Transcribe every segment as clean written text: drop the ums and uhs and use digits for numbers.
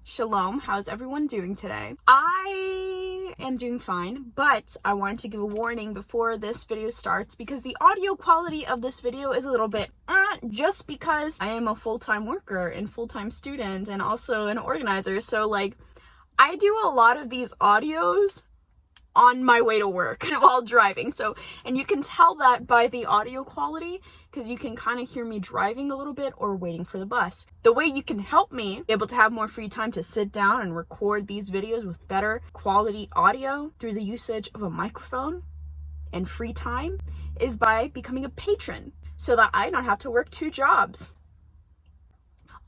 Shalom, how's everyone doing today? I am doing fine, but I wanted to give a warning before this video starts because the audio quality of this video is a little bit just because I am a full-time worker and full-time student and also an organizer. So I do a lot of these audios on my way to work while driving. And you can tell that by the audio quality because you can kind of hear me driving a little bit or waiting for the bus. The way you can help me be able to have more free time to sit down and record these videos with better quality audio through the usage of a microphone and free time is by becoming a patron so that I don't have to work 2 jobs.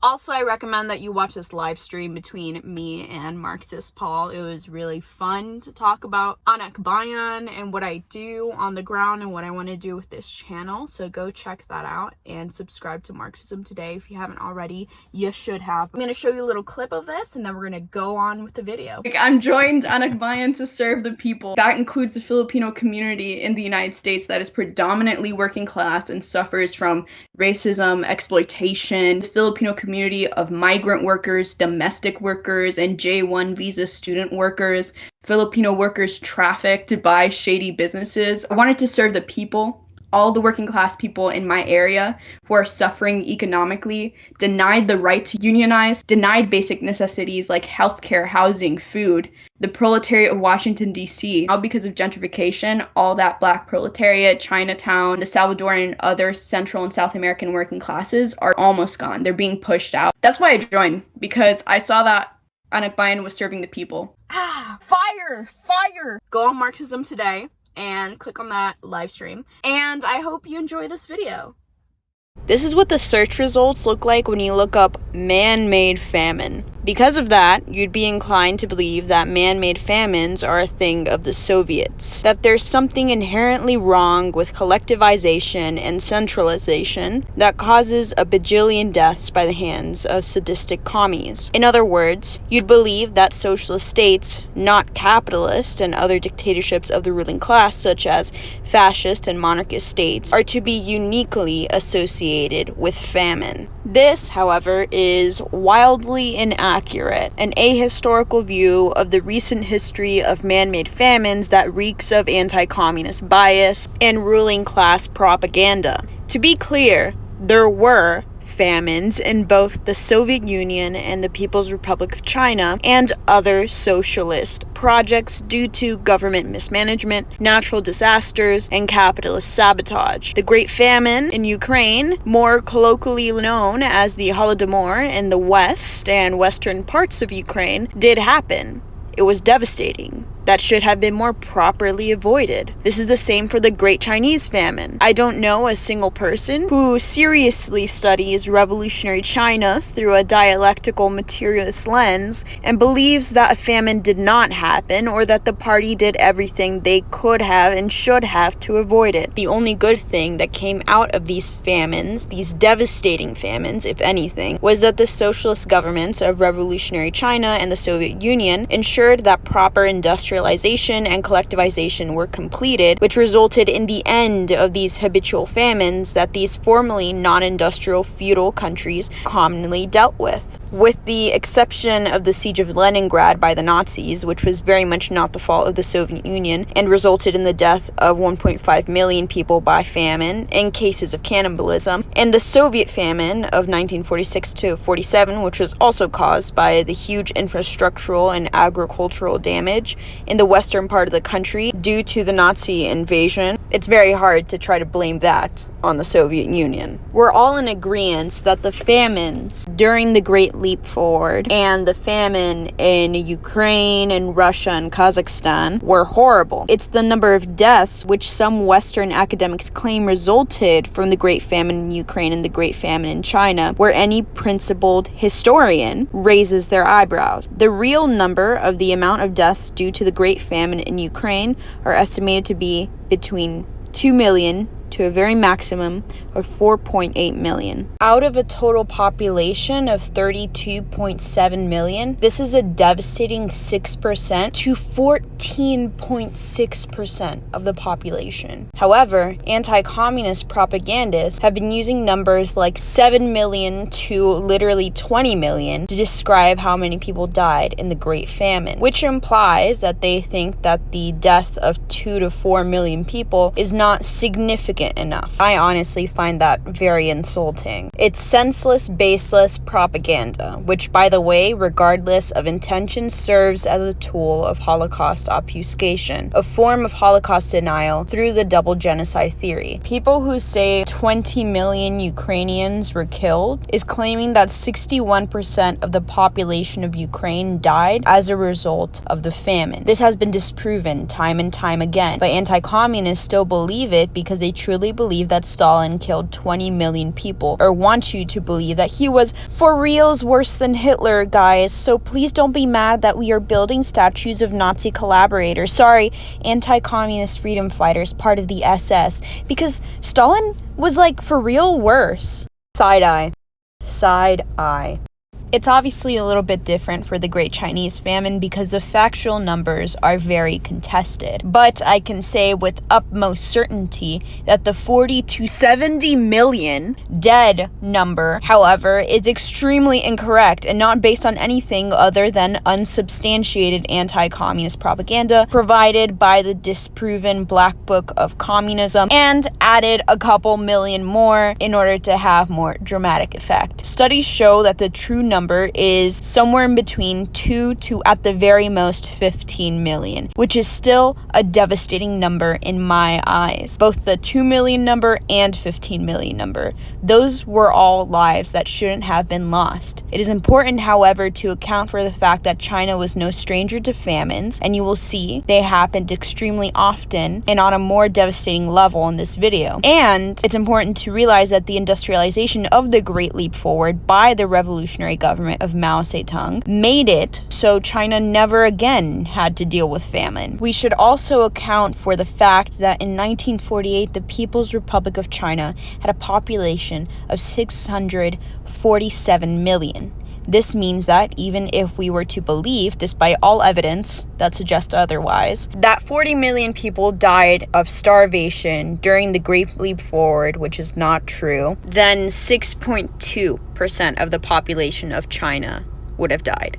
Also, I recommend that you watch this live stream between me and Marxist Paul. It was really fun to talk about Anak Bayan and what I do on the ground and what I want to do with this channel. So go check that out and subscribe to Marxism Today if you haven't already. You should have. I'm going to show you a little clip of this and then we're going to go on with the video. I'm joined Anak Bayan to serve the people. That includes the Filipino community in the United States that is predominantly working class and suffers from racism, exploitation. The Filipino community of migrant workers, domestic workers, and J-1 visa student workers, Filipino workers trafficked by shady businesses. I wanted to serve the people, all the working class people in my area who are suffering economically, denied the right to unionize, denied basic necessities like healthcare, housing, food. The proletariat of Washington, D.C., now because of gentrification, all that black proletariat, Chinatown, the Salvadoran and other Central and South American working classes are almost gone. They're being pushed out. That's why I joined, because I saw that Anak Bayan was serving the people. Fire! Go on Marxism Today and click on that live stream. And I hope you enjoy this video. This is what the search results look like when you look up man-made famine. Because of that, you'd be inclined to believe that man-made famines are a thing of the Soviets, that there's something inherently wrong with collectivization and centralization that causes a bajillion deaths by the hands of sadistic commies. In other words, you'd believe that socialist states, not capitalist and other dictatorships of the ruling class such as fascist and monarchist states, are to be uniquely associated with famine. This, however, is wildly inaccurate, an ahistorical view of the recent history of man-made famines that reeks of anti-communist bias and ruling class propaganda. To be clear, there were famines in both the Soviet Union and the People's Republic of China and other socialist projects due to government mismanagement, natural disasters, and capitalist sabotage. The Great Famine in Ukraine, more colloquially known as the Holodomor in the west and western parts of Ukraine, did happen. It was devastating. That should have been more properly avoided. This is the same for the Great Chinese Famine. I don't know a single person who seriously studies revolutionary China through a dialectical materialist lens and believes that a famine did not happen or that the party did everything they could have and should have to avoid it. The only good thing that came out of these famines, these devastating famines, if anything, was that the socialist governments of revolutionary China and the Soviet Union ensured that proper industrialization and collectivization were completed, which resulted in the end of these habitual famines that these formerly non-industrial feudal countries commonly dealt with. With the exception of the siege of Leningrad by the Nazis, which was very much not the fault of the Soviet Union and resulted in the death of 1.5 million people by famine in cases of cannibalism, and the Soviet famine of 1946 to 47, which was also caused by the huge infrastructural and agricultural damage in the western part of the country due to the Nazi invasion. It's very hard to try to blame that on the Soviet Union. We're all in agreement that the famines during the Great Leap Forward and the famine in Ukraine and Russia and Kazakhstan were horrible. It's the number of deaths which some Western academics claim resulted from the Great Famine in Ukraine and the Great Famine in China, where any principled historian raises their eyebrows. The real number of the amount of deaths due to the Great Famine in Ukraine are estimated to be between 2 million to a very maximum of 4.8 million. Out of a total population of 32.7 million, this is a devastating 6% to 14.6% of the population. However, anti-communist propagandists have been using numbers like 7 million to literally 20 million to describe how many people died in the Great Famine, which implies that they think that the death of 2 to 4 million people is not significant enough. I honestly find that very insulting. It's senseless, baseless propaganda, which, by the way, regardless of intention, serves as a tool of Holocaust obfuscation, a form of Holocaust denial through the double genocide theory. People who say 20 million Ukrainians were killed is claiming that 61% of the population of Ukraine died as a result of the famine. This has been disproven time and time again, but anti-communists still believe it because they truly believe that Stalin killed 20 million people, or want you to believe that he was for reals worse than Hitler, guys. So please don't be mad that we are building statues of Nazi collaborators. Sorry, anti-communist freedom fighters, part of the SS, because Stalin was like for real worse. Side eye. Side eye. It's obviously a little bit different for the Great Chinese Famine because the factual numbers are very contested. But I can say with utmost certainty that the 40 to 70 million dead number, however, is extremely incorrect and not based on anything other than unsubstantiated anti-communist propaganda provided by the disproven Black Book of Communism, and added a couple million more in order to have more dramatic effect. Studies show that the true number is somewhere in between 2 to at the very most 15 million, which is still a devastating number in my eyes. Both the 2 million number and 15 million number. Those were all lives that shouldn't have been lost. It is important, however, to account for the fact that China was no stranger to famines, and you will see they happened extremely often and on a more devastating level in this video. And it's important to realize that the industrialization of the Great Leap Forward by the revolutionary government of Mao Zedong made it so China never again had to deal with famine. We should also account for the fact that in 1948, the People's Republic of China had a population of 647 million. This means that even if we were to believe, despite all evidence that suggests otherwise, that 40 million people died of starvation during the Great Leap Forward, which is not true, then 6.2% of the population of China would have died.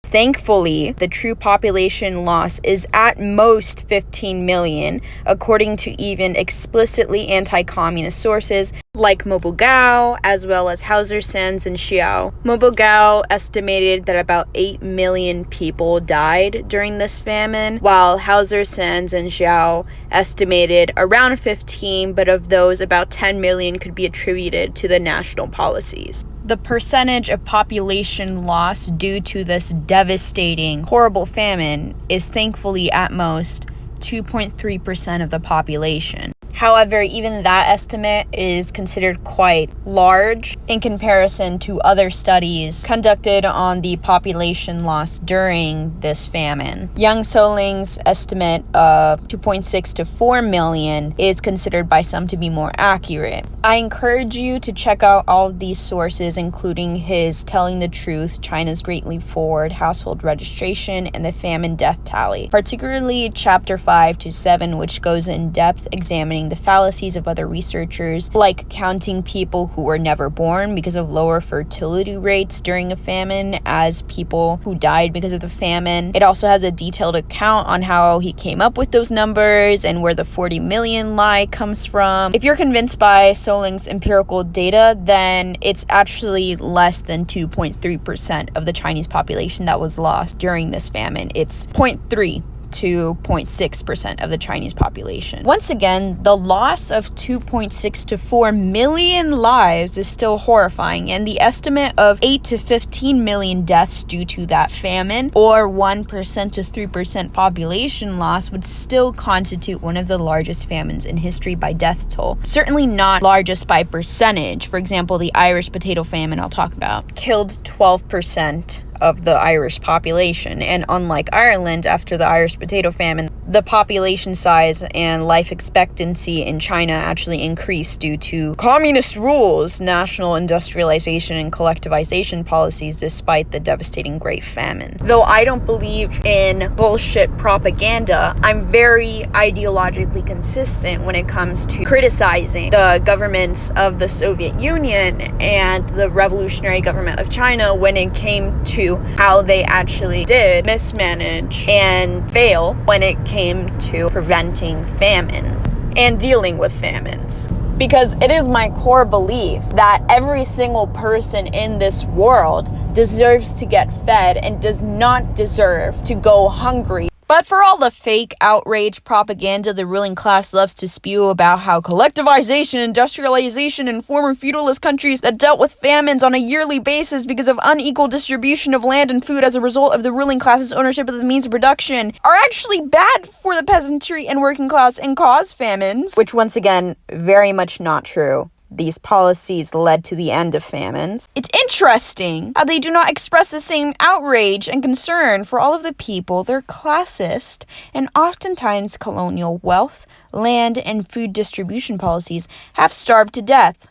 Thankfully, the true population loss is at most 15 million, according to even explicitly anti-communist sources like Mobugao, as well as Hauser Sands and Xiao. Mobugao estimated that about 8 million people died during this famine, while Hauser Sands and Xiao estimated around 15, but of those, about 10 million could be attributed to the national policies. The percentage of population loss due to this devastating, horrible famine is thankfully at most 2.3% of the population. However, even that estimate is considered quite large in comparison to other studies conducted on the population loss during this famine. Yang Soling's estimate of 2.6 to 4 million is considered by some to be more accurate. I encourage you to check out all of these sources, including his Telling the Truth, China's Great Leap Forward, Household Registration, and the Famine Death Tally, particularly chapter 5 to 7, which goes in depth examining the fallacies of other researchers, like counting people who were never born because of lower fertility rates during a famine as people who died because of the famine. It also has a detailed account on how he came up with those numbers and where the 40 million lie comes from. If you're convinced by Soling's empirical data, then it's actually less than 2.3% of the Chinese population that was lost during this famine. It's 0.3 to 0.6% of the Chinese population. Once again, the loss of 2.6 to 4 million lives is still horrifying, and the estimate of 8 to 15 million deaths due to that famine, or 1% to 3% population loss, would still constitute one of the largest famines in history by death toll. Certainly not largest by percentage. For example, the Irish potato famine I'll talk about killed 12% of the Irish population, and unlike Ireland, after the Irish potato famine, the population size and life expectancy in China actually increased due to communist rules, national industrialization, and collectivization policies despite the devastating Great Famine. Though I don't believe in bullshit propaganda, I'm very ideologically consistent when it comes to criticizing the governments of the Soviet Union and the revolutionary government of China when it came to how they actually did mismanage and fail when it came to preventing famine and dealing with famines. Because it is my core belief that every single person in this world deserves to get fed and does not deserve to go hungry. But for all the fake outrage propaganda the ruling class loves to spew about how collectivization, industrialization, and former feudalist countries that dealt with famines on a yearly basis because of unequal distribution of land and food as a result of the ruling class's ownership of the means of production are actually bad for the peasantry and working class and cause famines. Which, once again, very much not true. These policies led to the end of famines. It's interesting how they do not express the same outrage and concern for all of the people their classist and oftentimes colonial wealth, land, and food distribution policies have starved to death,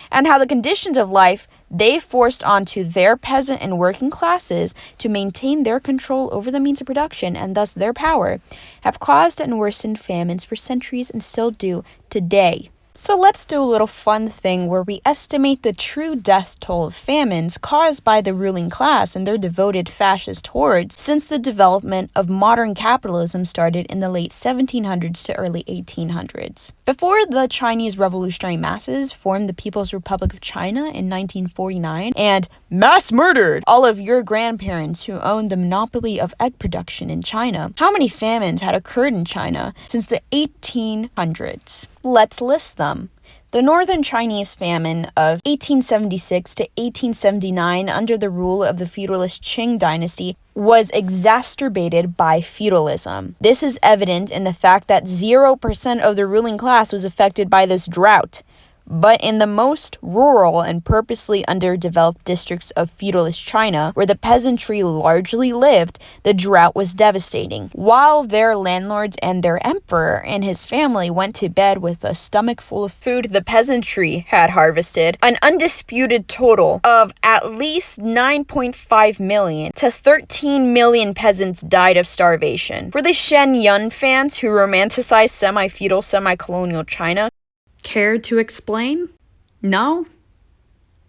and how the conditions of life they forced onto their peasant and working classes to maintain their control over the means of production and thus their power have caused and worsened famines for centuries and still do today. So let's do a little fun thing where we estimate the true death toll of famines caused by the ruling class and their devoted fascist hordes since the development of modern capitalism started in the late 1700s to early 1800s. Before the Chinese revolutionary masses formed the People's Republic of China in 1949 and mass murdered all of your grandparents who owned the monopoly of egg production in China, how many famines had occurred in China since the 1800s? Let's list them. The Northern Chinese famine of 1876 to 1879 under the rule of the feudalist Qing dynasty was exacerbated by feudalism. This is evident in the fact that 0% of the ruling class was affected by this drought. But in the most rural and purposely underdeveloped districts of feudalist China, where the peasantry largely lived, the drought was devastating. While their landlords and their emperor and his family went to bed with a stomach full of food the peasantry had harvested, an undisputed total of at least 9.5 million to 13 million peasants died of starvation. For the Shen Yun fans who romanticize semi-feudal, semi-colonial China, care to explain? No?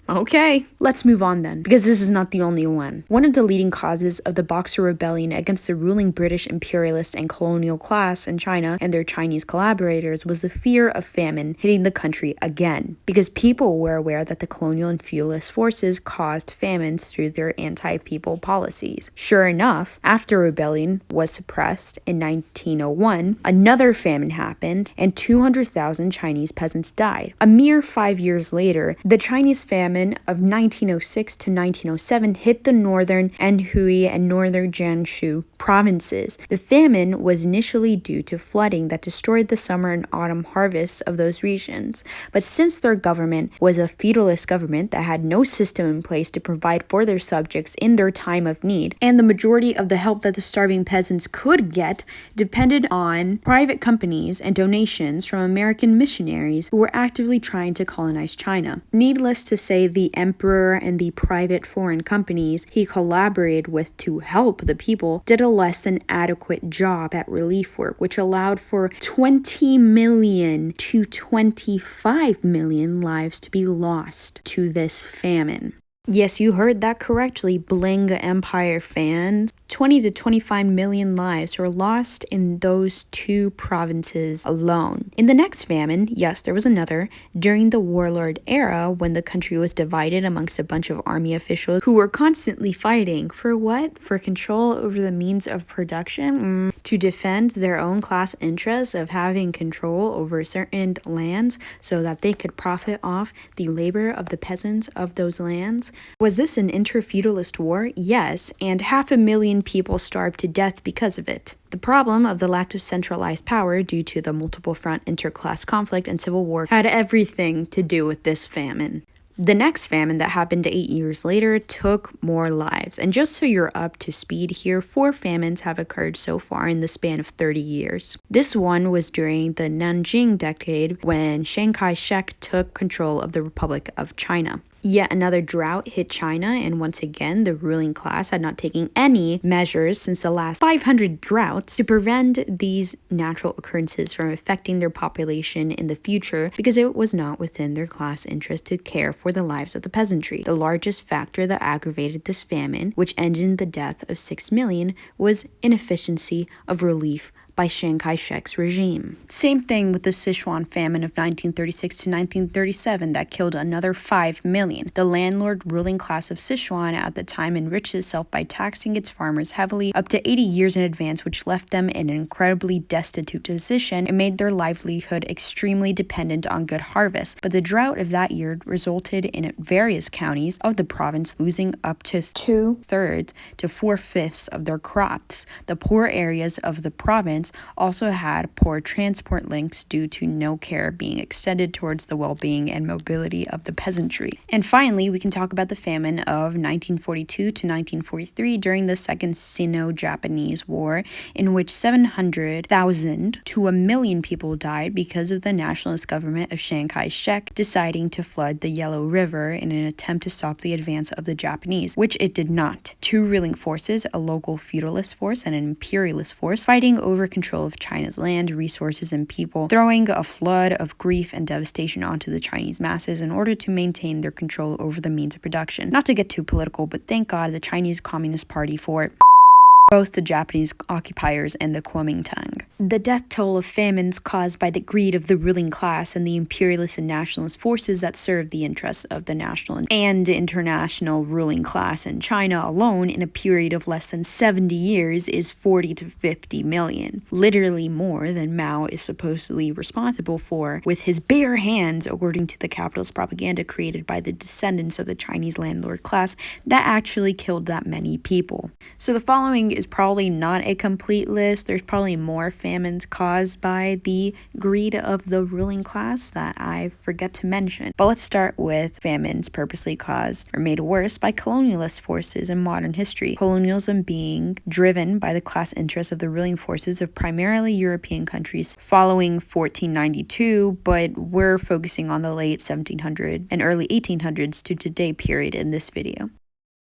Okay, let's move on then, because this is not the only one. One of the leading causes of the Boxer Rebellion against the ruling British imperialist and colonial class in China and their Chinese collaborators was the fear of famine hitting the country again, because people were aware that the colonial and feudalist forces caused famines through their anti-people policies. Sure enough, after rebellion was suppressed in 1901, another famine happened and 200,000 Chinese peasants died. A mere 5 years later, the Chinese famine of 1906 to 1907 hit the northern Anhui and northern Jiangsu provinces. The famine was initially due to flooding that destroyed the summer and autumn harvests of those regions. But since their government was a feudalist government that had no system in place to provide for their subjects in their time of need, and the majority of the help that the starving peasants could get depended on private companies and donations from American missionaries who were actively trying to colonize China. Needless to say, the emperor and the private foreign companies he collaborated with to help the people did a less than adequate job at relief work, which allowed for 20 million to 25 million lives to be lost to this famine. Yes, you heard that correctly, Bling Empire fans. 20 to 25 million lives were lost in those two provinces alone. In the next famine, yes, there was another, during the warlord era when the country was divided amongst a bunch of army officials who were constantly fighting. For what? For control over the means of production? To defend their own class interests of having control over certain lands so that they could profit off the labor of the peasants of those lands? Was this an inter-feudalist war? Yes, and 500,000 people starved to death because of it. The problem of the lack of centralized power due to the multiple front interclass conflict and civil war had everything to do with this famine. The next famine that happened 8 years later took more lives. And just so you're up to speed here, 4 famines have occurred so far in the span of 30 years. This one was during the Nanjing decade when Chiang Kai-shek took control of the Republic of China. Yet another drought hit China, and once again, the ruling class had not taken any measures since the last 500 droughts to prevent these natural occurrences from affecting their population in the future, because it was not within their class interest to care for the lives of the peasantry. The largest factor that aggravated this famine, which ended in the death of 6 million, was inefficiency of relief by Chiang Kai-shek's regime. Same thing with the Sichuan famine of 1936 to 1937 that killed another 5 million. The landlord ruling class of Sichuan at the time enriched itself by taxing its farmers heavily up to 80 years in advance, which left them in an incredibly destitute position and made their livelihood extremely dependent on good harvests. But the drought of that year resulted in various counties of the province losing up to 2/3 to 4/5 of their crops. The poor areas of the province also had poor transport links due to no care being extended towards the well-being and mobility of the peasantry. And finally, we can talk about the famine of 1942 to 1943 during the Second Sino-Japanese War, in which 700,000 to 1 million people died because of the nationalist government of Chiang Kai-shek deciding to flood the Yellow River in an attempt to stop the advance of the Japanese, which it did not. 2 ruling forces, a local feudalist force and an imperialist force, fighting over control of China's land, resources, and people, throwing a flood of grief and devastation onto the Chinese masses in order to maintain their control over the means of production. Not to get too political, but thank God the Chinese Communist Party for both the Japanese occupiers and the Kuomintang. The death toll of famines caused by the greed of the ruling class and the imperialist and nationalist forces that served the interests of the national and international ruling class in China alone in a period of less than 70 years is 40 to 50 million. Literally more than Mao is supposedly responsible for with his bare hands, according to the capitalist propaganda created by the descendants of the Chinese landlord class that actually killed that many people. So the following is probably not a complete list. There's probably more famines caused by the greed of the ruling class that I forget to mention. But let's start with famines purposely caused or made worse by colonialist forces in modern history. Colonialism being driven by the class interests of the ruling forces of primarily European countries following 1492, but we're focusing on the late 1700s and early 1800s to today period in this video.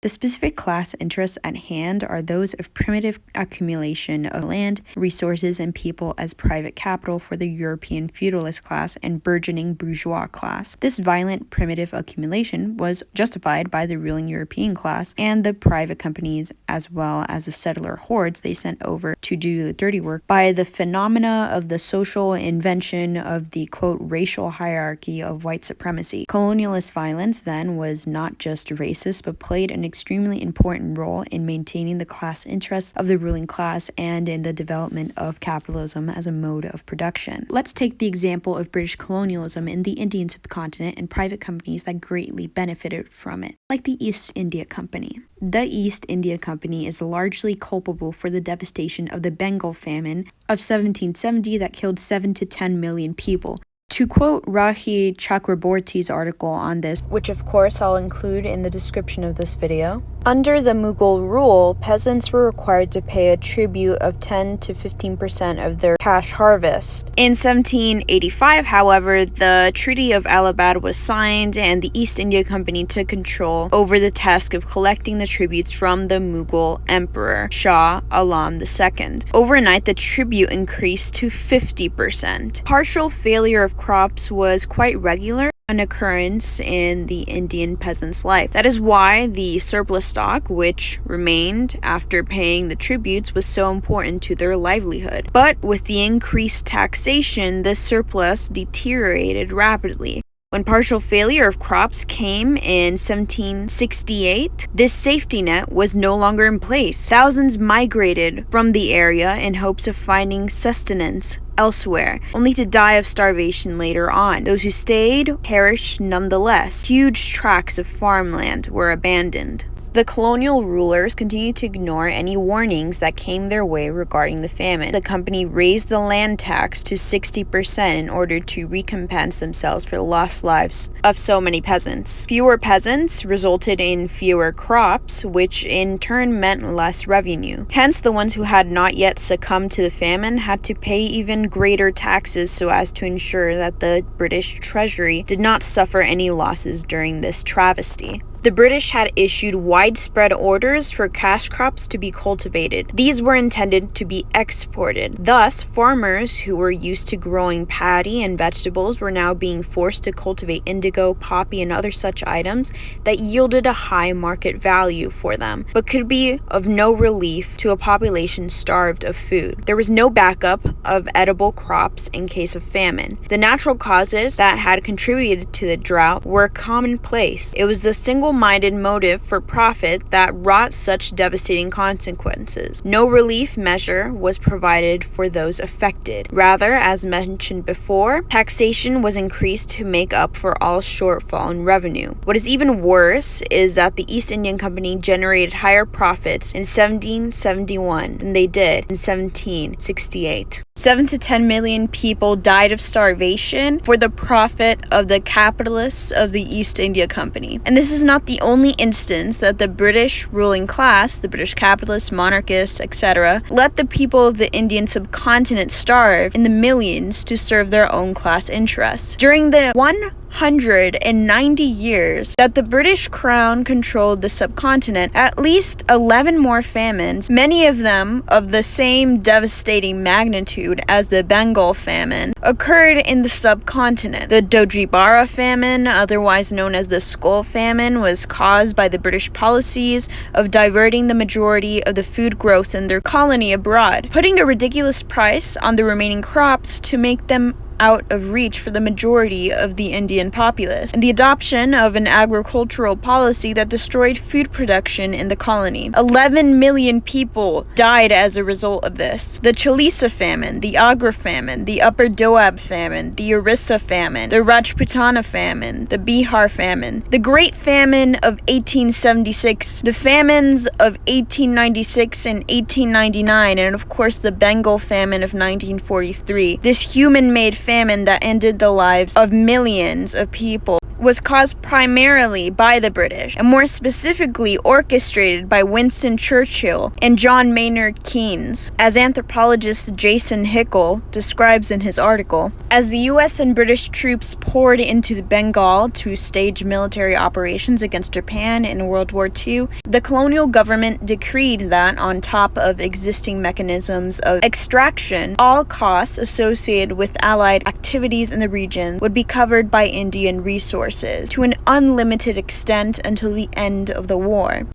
The specific class interests at hand are those of primitive accumulation of land, resources, and people as private capital for the European feudalist class and burgeoning bourgeois class. This violent primitive accumulation was justified by the ruling European class and the private companies, as well as the settler hordes they sent over to do the dirty work, by the phenomena of the social invention of the, quote, racial hierarchy of white supremacy. Colonialist violence then was not just racist, but played an extremely important role in maintaining the class interests of the ruling class and in the development of capitalism as a mode of production. Let's take the example of British colonialism in the Indian subcontinent and private companies that greatly benefited from it, like the East India Company. The East India Company is largely culpable for the devastation of the Bengal famine of 1770 that killed 7 to 10 million people. To quote Rahi Chakraborty's article on this, which of course I'll include in the description of this video, under the Mughal rule, peasants were required to pay a tribute of 10 to 15% of their cash harvest. In 1785, however, the Treaty of Allahabad was signed and the East India Company took control over the task of collecting the tributes from the Mughal Emperor, Shah Alam II. Overnight, the tribute increased to 50%. Partial failure of crops was quite regular, an occurrence in the Indian peasant's life. That is why the surplus stock, which remained after paying the tributes, was so important to their livelihood. But with the increased taxation, the surplus deteriorated rapidly. When partial failure of crops came in 1768, this safety net was no longer in place. Thousands migrated from the area in hopes of finding sustenance elsewhere, only to die of starvation later on. Those who stayed perished nonetheless. Huge tracts of farmland were abandoned. The colonial rulers continued to ignore any warnings that came their way regarding the famine. The company raised the land tax to 60% in order to recompense themselves for the lost lives of so many peasants. Fewer peasants resulted in fewer crops, which in turn meant less revenue. Hence, the ones who had not yet succumbed to the famine had to pay even greater taxes so as to ensure that the British Treasury did not suffer any losses during this travesty. The British had issued widespread orders for cash crops to be cultivated. These were intended to be exported. Thus, farmers who were used to growing paddy and vegetables were now being forced to cultivate indigo, poppy, and other such items that yielded a high market value for them, but could be of no relief to a population starved of food. There was no backup of edible crops in case of famine. The natural causes that had contributed to the drought were commonplace. It was the single-minded motive for profit that wrought such devastating consequences. No relief measure was provided for those affected. Rather, as mentioned before, taxation was increased to make up for all shortfall in revenue. What is even worse is that the East Indian Company generated higher profits in 1771 than they did in 1768. 7 to 10 million people died of starvation for the profit of the capitalists of the East India Company. And this is not the only instance that the British ruling class, the British capitalists, monarchists, etc., let the people of the Indian subcontinent starve in the millions to serve their own class interests. During the 190 years that the British Crown controlled the subcontinent, at least 11 more famines, many of them of the same devastating magnitude as the Bengal famine, occurred in the subcontinent. The Dojibara famine, otherwise known as the Skull famine, was caused by the British policies of diverting the majority of the food growth in their colony abroad, putting a ridiculous price on the remaining crops to make them out of reach for the majority of the Indian populace, and the adoption of an agricultural policy that destroyed food production in the colony. 11 million people died as a result of this. The Chalisa famine, the Agra famine, the Upper Doab famine, the Orissa famine, the Rajputana famine, the Bihar famine, the Great Famine of 1876, the famines of 1896 and 1899, and of course the Bengal famine of 1943. This human-made famine that ended the lives of millions of people was caused primarily by the British, and more specifically orchestrated by Winston Churchill and John Maynard Keynes, as anthropologist Jason Hickel describes in his article. As the US and British troops poured into the Bengal to stage military operations against Japan in World War II, the colonial government decreed that, on top of existing mechanisms of extraction, all costs associated with Allied activities in the region would be covered by Indian resources to an unlimited extent until the end of the war.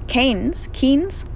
Keynes?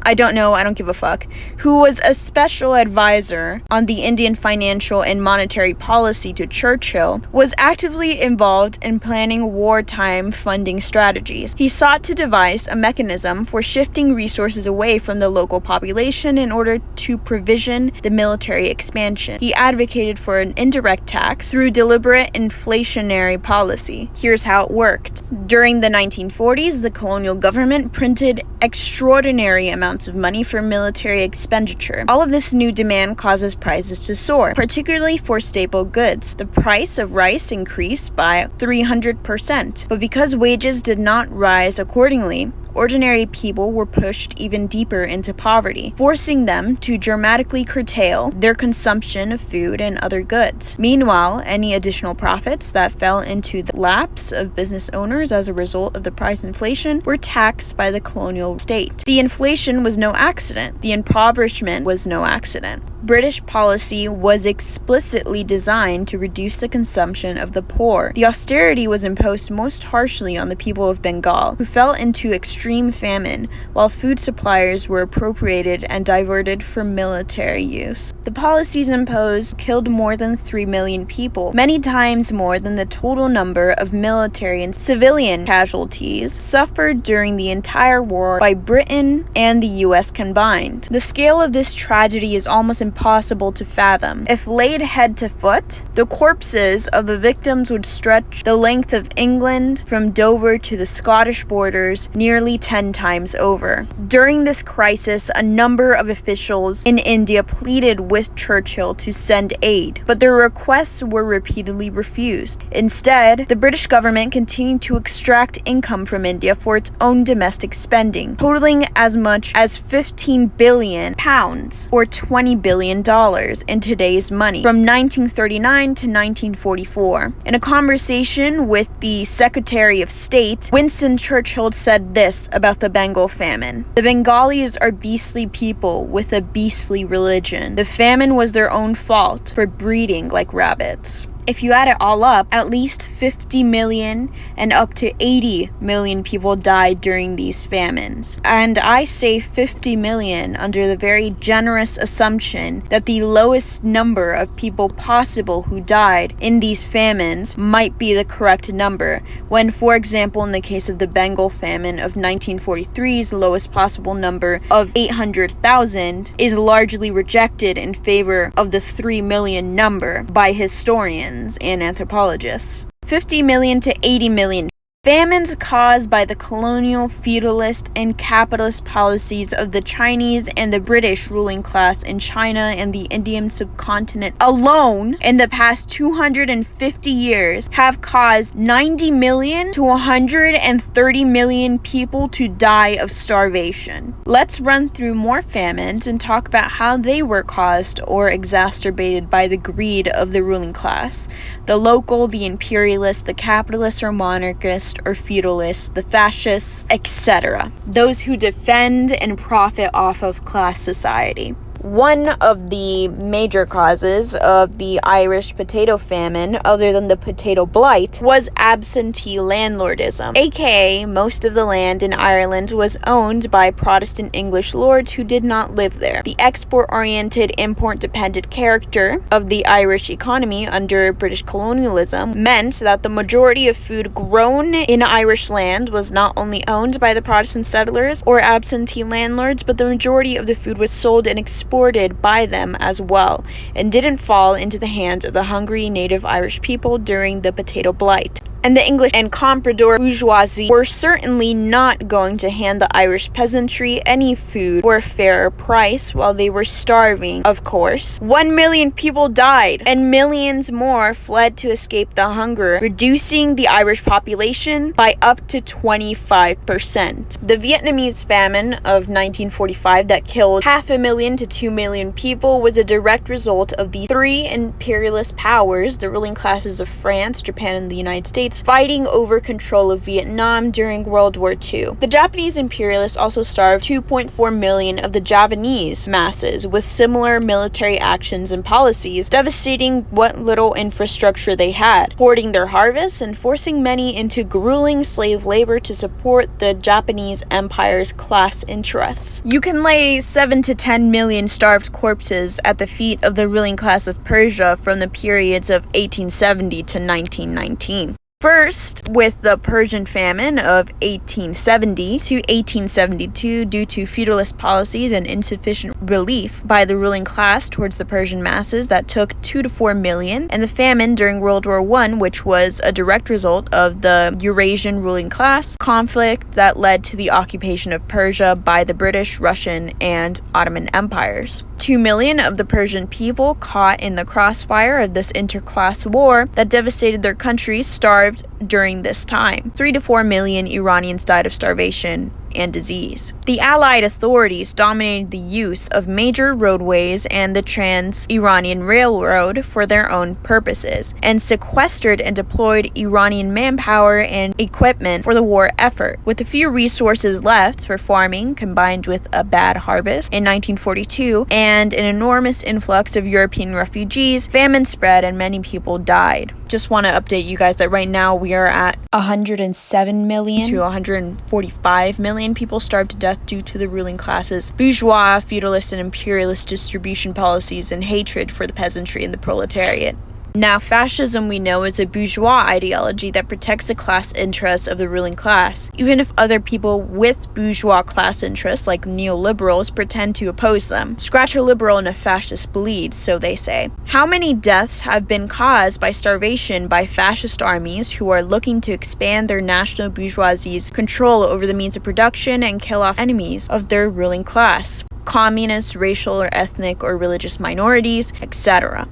I don't know, I don't give a fuck, who was a special advisor on the Indian financial and monetary policy to Churchill, was actively involved in planning wartime funding strategies. He sought to devise a mechanism for shifting resources away from the local population in order to provision the military expansion. He advocated for an indirect tax through deliberate inflationary policy. Here's how it worked. During the 1940s, the colonial government printed extraordinary amounts of money for military expenditure. All of this new demand causes prices to soar, particularly for staple goods. The price of rice increased by 300%, but because wages did not rise accordingly, ordinary people were pushed even deeper into poverty, forcing them to dramatically curtail their consumption of food and other goods. Meanwhile, any additional profits that fell into the laps of business owners as a result of the price inflation were taxed by the colonial state. The inflation was no accident. The impoverishment was no accident. British policy was explicitly designed to reduce the consumption of the poor. The austerity was imposed most harshly on the people of Bengal, who fell into extreme famine, while food suppliers were appropriated and diverted for military use. The policies imposed killed more than 3 million people, many times more than the total number of military and civilian casualties suffered during the entire war by Britain and the US combined. The scale of this tragedy is almost impossible impossible to fathom. If laid head to foot, the corpses of the victims would stretch the length of England from Dover to the Scottish borders nearly 10 times over. During this crisis, a number of officials in India pleaded with Churchill to send aid, but their requests were repeatedly refused. Instead, the British government continued to extract income from India for its own domestic spending, totaling as much as £15 billion, or $20 billion in today's money, from 1939 to 1944. In a conversation with the Secretary of State, Winston Churchill said this about the Bengal famine: "The Bengalis are beastly people with a beastly religion. The famine was their own fault for breeding like rabbits." If you add it all up, at least 50 million and up to 80 million people died during these famines. And I say 50 million under the very generous assumption that the lowest number of people possible who died in these famines might be the correct number, when, for example, in the case of the Bengal famine of 1943's lowest possible number of 800,000 is largely rejected in favor of the 3 million number by historians and anthropologists. 50 million to 80 million. Famines caused by the colonial, feudalist, and capitalist policies of the Chinese and the British ruling class in China and the Indian subcontinent alone in the past 250 years have caused 90 million to 130 million people to die of starvation. Let's run through more famines and talk about how they were caused or exacerbated by the greed of the ruling class: the local, the imperialist, the capitalist or monarchist, or feudalists, the fascists, etc. Those who defend and profit off of class society. One of the major causes of the Irish potato famine, other than the potato blight, was absentee landlordism, aka most of the land in Ireland was owned by Protestant English lords who did not live there. The export-oriented, import-dependent character of the Irish economy under British colonialism meant that the majority of food grown in Irish land was not only owned by the Protestant settlers or absentee landlords, but the majority of the food was sold and exported by them as well, and didn't fall into the hands of the hungry native Irish people during the potato blight. And the English and comprador bourgeoisie were certainly not going to hand the Irish peasantry any food for a fair price while they were starving, of course. 1 million people died, and millions more fled to escape the hunger, reducing the Irish population by up to 25%. The Vietnamese famine of 1945 that killed 500,000 to 2 million people was a direct result of the three imperialist powers, the ruling classes of France, Japan, and the United States, fighting over control of Vietnam during World War II. The Japanese imperialists also starved 2.4 million of the Javanese masses with similar military actions and policies, devastating what little infrastructure they had, hoarding their harvests, and forcing many into grueling slave labor to support the Japanese Empire's class interests. You can lay 7 to 10 million starved corpses at the feet of the ruling class of Persia from the periods of 1870 to 1919. First, with the Persian famine of 1870 to 1872 due to feudalist policies and insufficient relief by the ruling class towards the Persian masses that took 2 to 4 million, and the famine during World War I, which was a direct result of the Eurasian ruling class conflict that led to the occupation of Persia by the British, Russian, and Ottoman empires. 2 million of the Persian people caught in the crossfire of this interclass war that devastated their countries starved during this time. 3 to 4 million Iranians died of starvation and disease. The Allied authorities dominated the use of major roadways and the Trans-Iranian Railroad for their own purposes, and sequestered and deployed Iranian manpower and equipment for the war effort. With a few resources left for farming, combined with a bad harvest in 1942 and an enormous influx of European refugees, famine spread and many people died. Just want to update you guys that right now we are at 107 million to 145 million people starved to death due to the ruling classes, bourgeois, feudalist, and imperialist distribution policies and hatred for the peasantry and the proletariat. Now, fascism we know is a bourgeois ideology that protects the class interests of the ruling class, even if other people with bourgeois class interests, like neoliberals, pretend to oppose them. Scratch a liberal and a fascist bleeds, so they say. How many deaths have been caused by starvation by fascist armies who are looking to expand their national bourgeoisie's control over the means of production and kill off enemies of their ruling class? Communists, racial or ethnic or religious minorities, etc.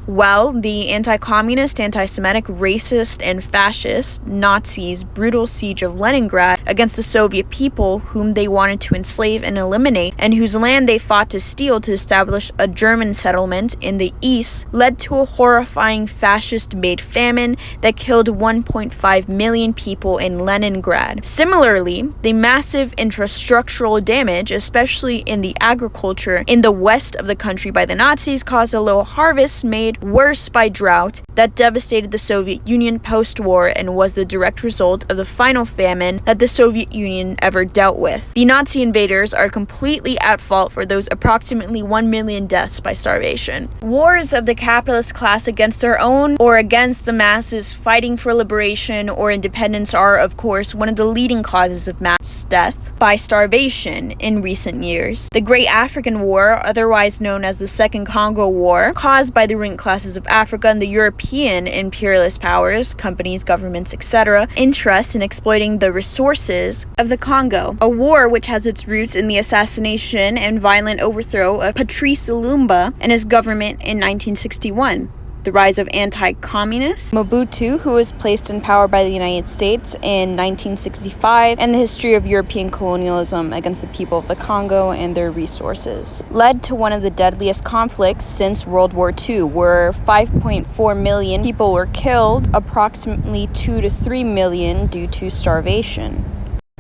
Well, the anti-communist, anti-Semitic, racist, and fascist Nazis' brutal siege of Leningrad against the Soviet people whom they wanted to enslave and eliminate, and whose land they fought to steal to establish a German settlement in the east, led to a horrifying fascist-made famine that killed 1.5 million people in Leningrad. Similarly, the massive infrastructural damage, especially in the agriculture in the west of the country by the Nazis, caused a low harvest made worse by drought that devastated the Soviet Union post-war and was the direct result of the final famine that the Soviet Union ever dealt with. The Nazi invaders are completely at fault for those approximately 1 million deaths by starvation. Wars of the capitalist class against their own or against the masses fighting for liberation or independence are, of course, one of the leading causes of mass death by starvation in recent years. The Great African War, otherwise known as the Second Congo War, caused by the ruling classes of Africa and the European imperialist powers, companies, governments, etc., interest in exploiting the resources of the Congo. A war which has its roots in the assassination and violent overthrow of Patrice Lumumba and his government in 1961. The rise of anti-communists, Mobutu, who was placed in power by the United States in 1965, and the history of European colonialism against the people of the Congo and their resources, led to one of the deadliest conflicts since World War II, where 5.4 million people were killed, approximately 2 to 3 million due to starvation.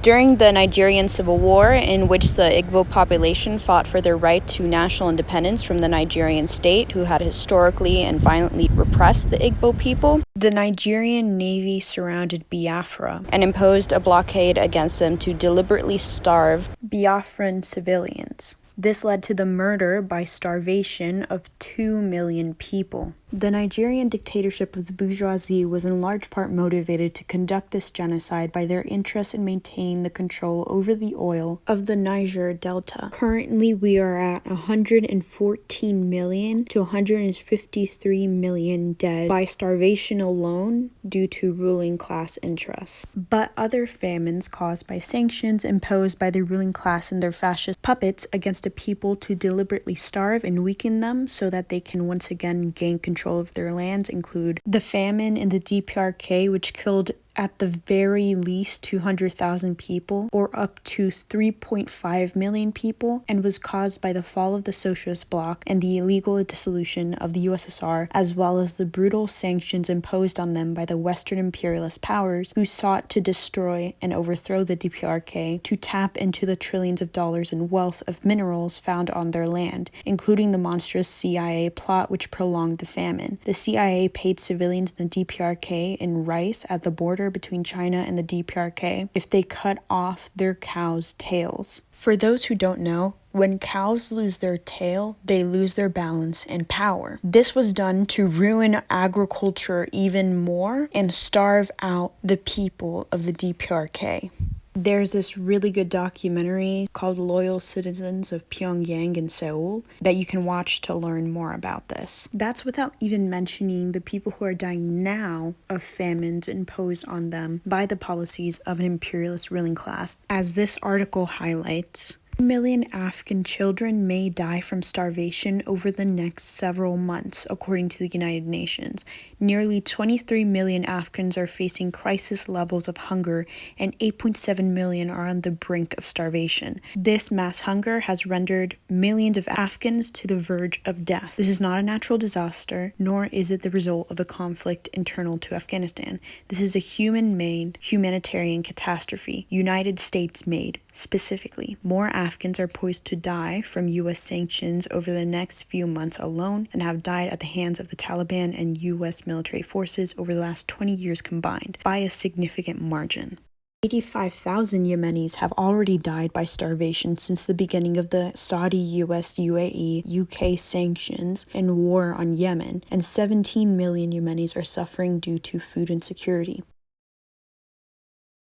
During the Nigerian Civil War, in which the Igbo population fought for their right to national independence from the Nigerian state, who had historically and violently repressed the Igbo people, the Nigerian Navy surrounded Biafra and imposed a blockade against them to deliberately starve Biafran civilians. This led to the murder by starvation of 2 million people. The Nigerian dictatorship of the bourgeoisie was in large part motivated to conduct this genocide by their interest in maintaining the control over the oil of the Niger Delta. Currently, we are at 114 million to 153 million dead by starvation alone due to ruling class interests. But other famines caused by sanctions imposed by the ruling class and their fascist puppets against a people to deliberately starve and weaken them so that they can once again gain control of their lands include the famine in the DPRK, which killed at the very least 200,000 people, or up to 3.5 million people, and was caused by the fall of the socialist bloc and the illegal dissolution of the USSR, as well as the brutal sanctions imposed on them by the Western imperialist powers who sought to destroy and overthrow the DPRK to tap into the trillions of dollars in wealth of minerals found on their land, including the monstrous CIA plot which prolonged the famine. The CIA paid civilians in the DPRK in rice at the border between China and the DPRK if they cut off their cows' tails. For those who don't know, when cows lose their tail, they lose their balance and power. This was done to ruin agriculture even more and starve out the people of the DPRK. There's this really good documentary called Loyal Citizens of Pyongyang and Seoul that you can watch to learn more about this. That's without even mentioning the people who are dying now of famines imposed on them by the policies of an imperialist ruling class. As this article highlights, 1 million Afghan children may die from starvation over the next several months, according to the United Nations. Nearly 23 million Afghans are facing crisis levels of hunger, and 8.7 million are on the brink of starvation. This mass hunger has rendered millions of Afghans to the verge of death. This is not a natural disaster, nor is it the result of a conflict internal to Afghanistan. This is a human-made humanitarian catastrophe, United States-made. Specifically, more Afghans are poised to die from U.S. sanctions over the next few months alone and have died at the hands of the Taliban and U.S. military forces over the last 20 years combined by a significant margin. 85,000 Yemenis have already died by starvation since the beginning of the Saudi, US, UAE, UK sanctions and war on Yemen, and 17 million Yemenis are suffering due to food insecurity.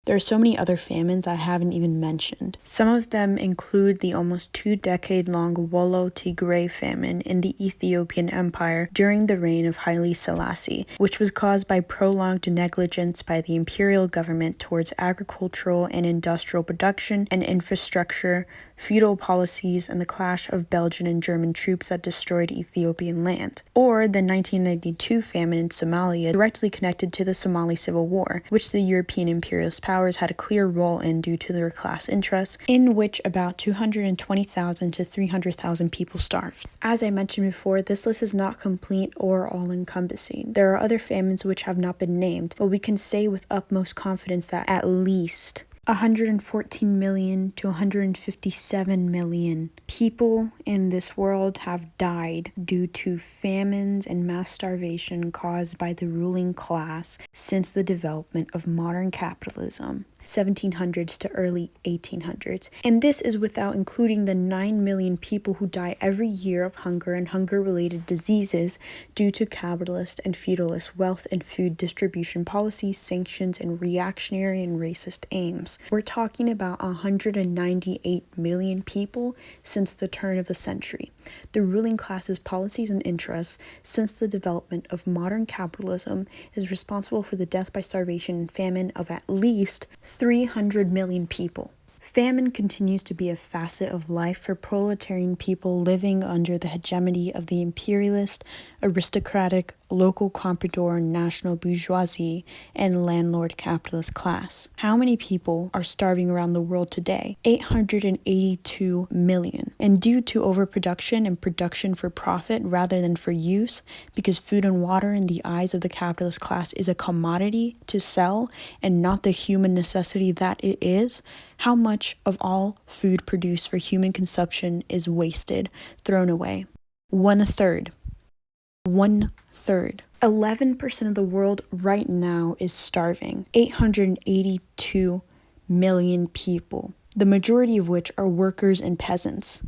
There are so many other famines I haven't even mentioned. Some of them include the almost 2-decade-long Wollo Tigray famine in the Ethiopian Empire during the reign of Haile Selassie, which was caused by prolonged negligence by the imperial government towards agricultural and industrial production and infrastructure, feudal policies, and the clash of Belgian and German troops that destroyed Ethiopian land. Or the 1992 famine in Somalia, directly connected to the Somali Civil War, which the European imperialist powers had a clear role in due to their class interests, in which about 220,000 to 300,000 people starved. As I mentioned before, this list is not complete or all-encompassing. There are other famines which have not been named, but we can say with utmost confidence that at least 114 million to 157 million people in this world have died due to famines and mass starvation caused by the ruling class since the development of modern capitalism. 1700s to early 1800s. And this is without including the 9 million people who die every year of hunger and hunger-related diseases due to capitalist and feudalist wealth and food distribution policies, sanctions, and reactionary and racist aims. We're talking about 198 million people since the turn of the century. The ruling class's policies and interests since the development of modern capitalism is responsible for the death by starvation and famine of at least 300 million people. Famine continues to be a facet of life for proletarian people living under the hegemony of the imperialist, aristocratic, local comprador, national bourgeoisie, and landlord capitalist class. How many people are starving around the world today? 882 million. And due to overproduction and production for profit rather than for use, because food and water in the eyes of the capitalist class is a commodity to sell and not the human necessity that it is, how much of all food produced for human consumption is wasted, thrown away? 1/3. 1/3. 11% of the world right now is starving. 882 million people, the majority of which are workers and peasants.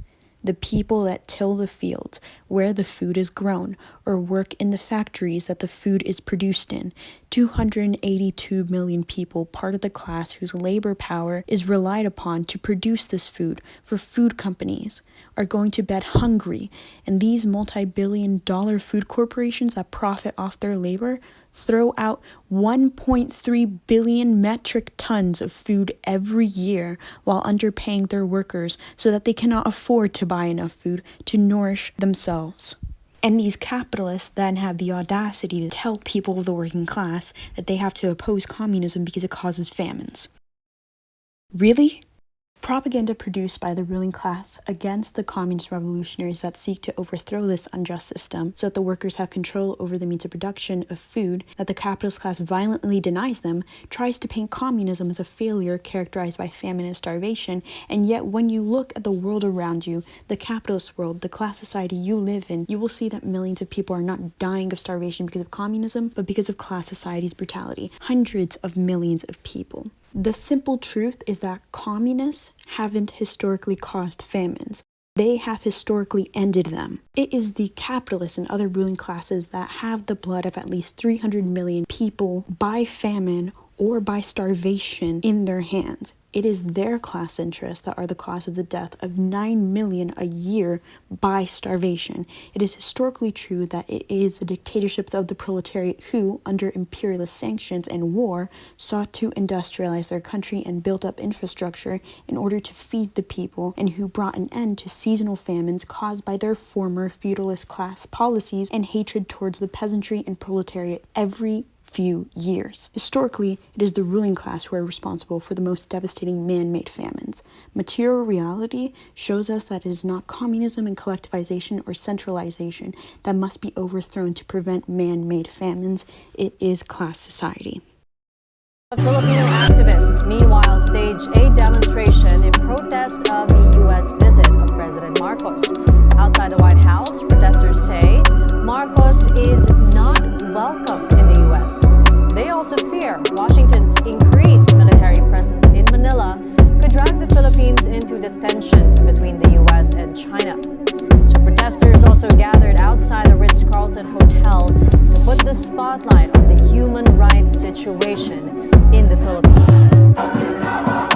The people that till the fields where the food is grown or work in the factories that the food is produced in. 282 million people, part of the class whose labor power is relied upon to produce this food for food companies, are going to bed hungry, and these multi-billion-dollar food corporations that profit off their labor throw out 1.3 billion metric tons of food every year while underpaying their workers so that they cannot afford to buy enough food to nourish themselves. And these capitalists then have the audacity to tell people of the working class that they have to oppose communism because it causes famines. Really? Propaganda produced by the ruling class against the communist revolutionaries that seek to overthrow this unjust system so that the workers have control over the means of production of food that the capitalist class violently denies them, tries to paint communism as a failure characterized by famine and starvation, and yet when you look at the world around you, the capitalist world, the class society you live in, you will see that millions of people are not dying of starvation because of communism, but because of class society's brutality. Hundreds of millions of people. The simple truth is that communists haven't historically caused famines. They have historically ended them. It is the capitalists and other ruling classes that have the blood of at least 300 million people by famine or by starvation in their hands. It is their class interests that are the cause of the death of 9 million a year by starvation. It is historically true that it is the dictatorships of the proletariat who, under imperialist sanctions and war, sought to industrialize their country and built up infrastructure in order to feed the people, and who brought an end to seasonal famines caused by their former feudalist class policies and hatred towards the peasantry and proletariat every few years. Historically, it is the ruling class who are responsible for the most devastating man-made famines. Material reality shows us that it is not communism and collectivization or centralization that must be overthrown to prevent man-made famines. It is class society. Filipino activists, meanwhile, staged a demonstration in protest of the U.S. visit of President Marcos. Outside the White House, protesters say Marcos is not welcome in the U.S. They also fear Washington's increased military presence also gathered outside the Ritz-Carlton Hotel to put the spotlight on the human rights situation in the Philippines.